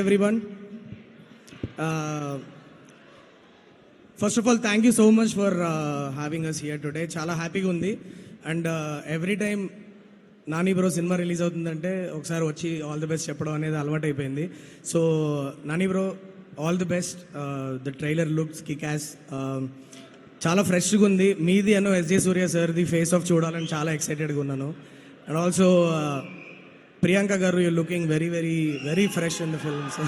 everyone. First of all, thank you so much for having us here today. Chala happy ga undi, and every time Nani bro cinema release అవుతుందంటే ఒకసారి వచ్చి all the best చెప్పడం అనేది అలవాటు అయిపోయింది. So Nani bro, all the best. The trailer looks kick-ass, చాలా ఫ్రెష్గా ఉంది. మీది అన్నో ఎస్జే సూర్య సార్ది ఫేస్ ఆఫ్ చూడాలని చాలా ఎక్సైటెడ్గా ఉన్నాను. అండ్ ఆల్సో ప్రియాంక గారు, you looking very very very fresh in the films.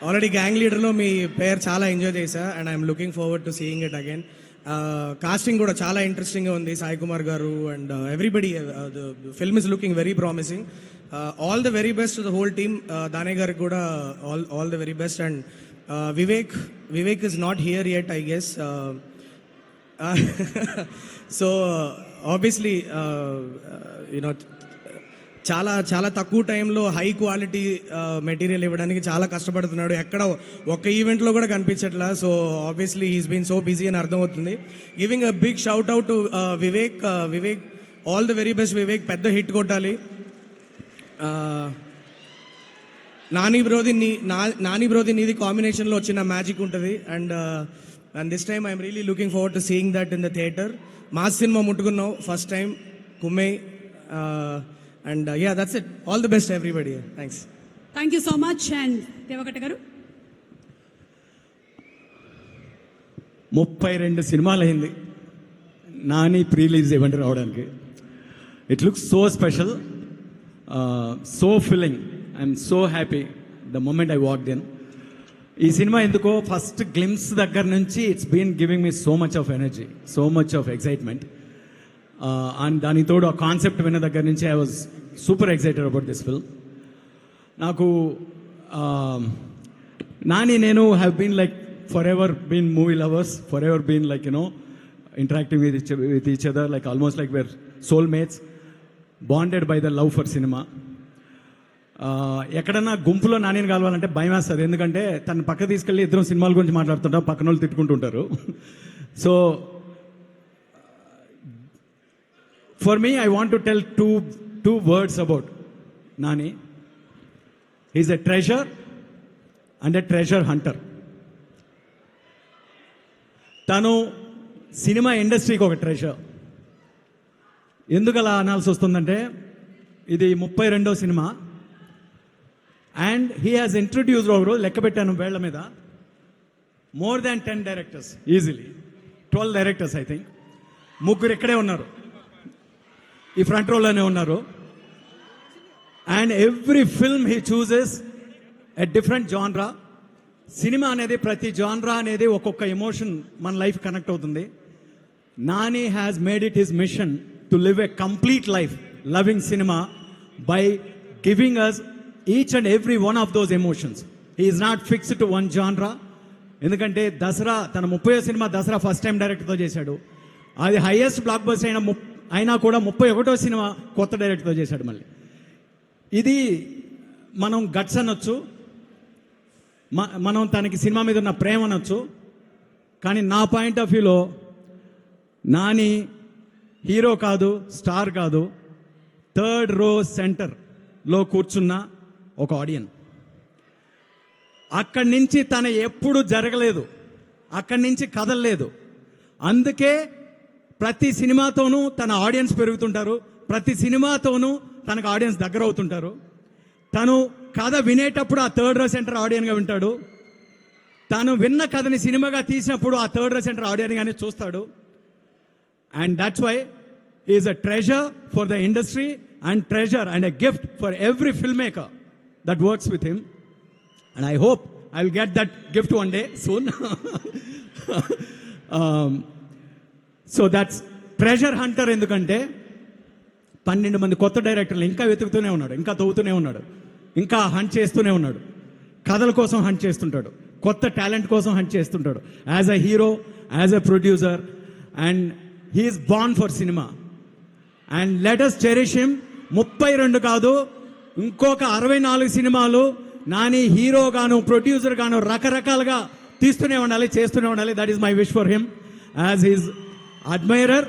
Already gang లీడర్లో మీ పేరు చాలా ఎంజాయ్ చేశా, and I'm looking forward to seeing it again. Casting కూడా చాలా ఇంట్రెస్టింగ్గా ఉంది. సాయి కుమార్ గారు and everybody, the film is looking very promising. All the very best to the whole team. దానే గారికి కూడా all the very best. And Vivek is not here yet, I guess. So obviously you know చాలా చాలా తక్కువ టైంలో హై క్వాలిటీ మెటీరియల్ ఇవ్వడానికి చాలా కష్టపడుతున్నాడు. ఎక్కడ ఒక్క ఈవెంట్లో కూడా కనిపించట్లా. So obviously he's been so busy అని అర్థమవుతుంది. Giving a big shout out to Vivek. All the very best Vivek. పెద్ద హిట్ కొట్టాలి. నాని బ్రోది నీది కాంబినేషన్లో వచ్చిన మ్యాజిక్ ఉంటుంది. And this time I'm really looking forward to seeing that in the theatre. Mass cinema ముట్టుకున్నావు first time, కుమ్మై. And yeah, that's it. All the best to everybody. Thanks. Thank you so much. And Devakata garu, 32 సినిమాలు అయింది Nani pre release event రావడానికి. It looks so special, so filling. I'm so happy the moment I walked in. ఈ cinema ఎందుకో first glimpse దగ్గర నుంచి it's been giving me so much of energy, so much of excitement. And దానికి తోడు ఆ concept విన్న దగ్గర నుంచి I was super excited about this film. నాకు నాని నేను have been like forever been movie lovers, forever been like interacting with each other, like almost like were soul mates, bonded by the love for cinema. ఎక్కడన్నా గుంపులో నానిని కలవాలంటే భయం వేస్తుంది, ఎందుకంటే తను పక్క తీసుకెళ్ళి ఇద్దరం సినిమాల గురించి మాట్లాడుతుంటాం, పక్కన వాళ్ళు తిట్టుకుంటుంటారు. So for me, I want to tell two words about Nani. He's a treasure and a treasure hunter. తను సినిమా ఇండస్ట్రీకి ఒక ట్రెజర్. ఎందుకు అలా అనాల్సి వస్తుందంటే ఇది 32వ cinema. And he has introduced over, లెక్క పెట్టాను వేళ్ల మీద, more than 10 directors, easily 12 directors I think. 3 ఇక్కడే ఉన్నారు, ఈ ఫ్రంట్ రోలోనే ఉన్నారు. And every film he chooses a different genre. Cinema అనేది, ప్రతి జాన్రా అనేది ఒక్కొక్క ఎమోషన్ మన లైఫ్ కనెక్ట్ అవుతుంది. Nani has made it his mission to live a complete life loving cinema by giving us each and every one of those emotions. He is not fixed to one genre. ఎందుకంటే దసరా, తన 30వ సినిమా Dasara first time డైరెక్టర్తో చేశాడు. అది highest block buster అయినా కూడా 31వ cinema కొత్త డైరెక్టర్తో చేశాడు. మళ్ళీ ఇది మనం గట్స్ అనొచ్చు, మనం తనకి సినిమా మీద ఉన్న ప్రేమ అనొచ్చు. కానీ నా పాయింట్ ఆఫ్ వ్యూలో నాని హీరో కాదు, స్టార్ కాదు, 3rd రో సెంటర్లో కూర్చున్న ఒక ఆడియన్స్. అక్కడి నుంచి తన ఎప్పుడు జరగలేదు, అక్కడి నుంచి కదలలేదు. అందుకే ప్రతి సినిమాతోనూ తన ఆడియన్స్ పెరుగుతుంటారు, ప్రతి సినిమాతోనూ తనకు ఆడియన్స్ దగ్గర అవుతుంటారు. తను కథ వినేటప్పుడు ఆ 3rd రో సెంటర్ ఆడియన్గా వింటాడు. తను విన్న కథని సినిమాగా తీసినప్పుడు ఆ 3rd రో సెంటర్ ఆడియన్గానే చూస్తాడు. And that's why he is a treasure for the industry and treasure and a gift for every film maker that works with him. And I hope I will get that gift one day soon. So that's treasure hunter. ఎందుకంటే 12 మంది కొత్త డైరెక్టర్లు ఇంకా వెతుకుతూనే ఉన్నాడు, ఇంకా తవ్వుతూనే ఉన్నాడు, ఇంకా hunt చేస్తూనే ఉన్నాడు. కథల కోసం హంట్ చేస్తుంటాడు, కొత్త టాలెంట్ కోసం హంట్ చేస్తుంటాడు, as a hero, as a producer. And he's born for cinema. And let us cherish him. 32 కాదు, ఇంకొక 64 సినిమాలు నాని హీరో గాను, ప్రొడ్యూసర్ గాను రకరకాలుగా తీస్తూనే ఉండాలి, చేస్తూనే ఉండాలి. That is my wish for him as his admirer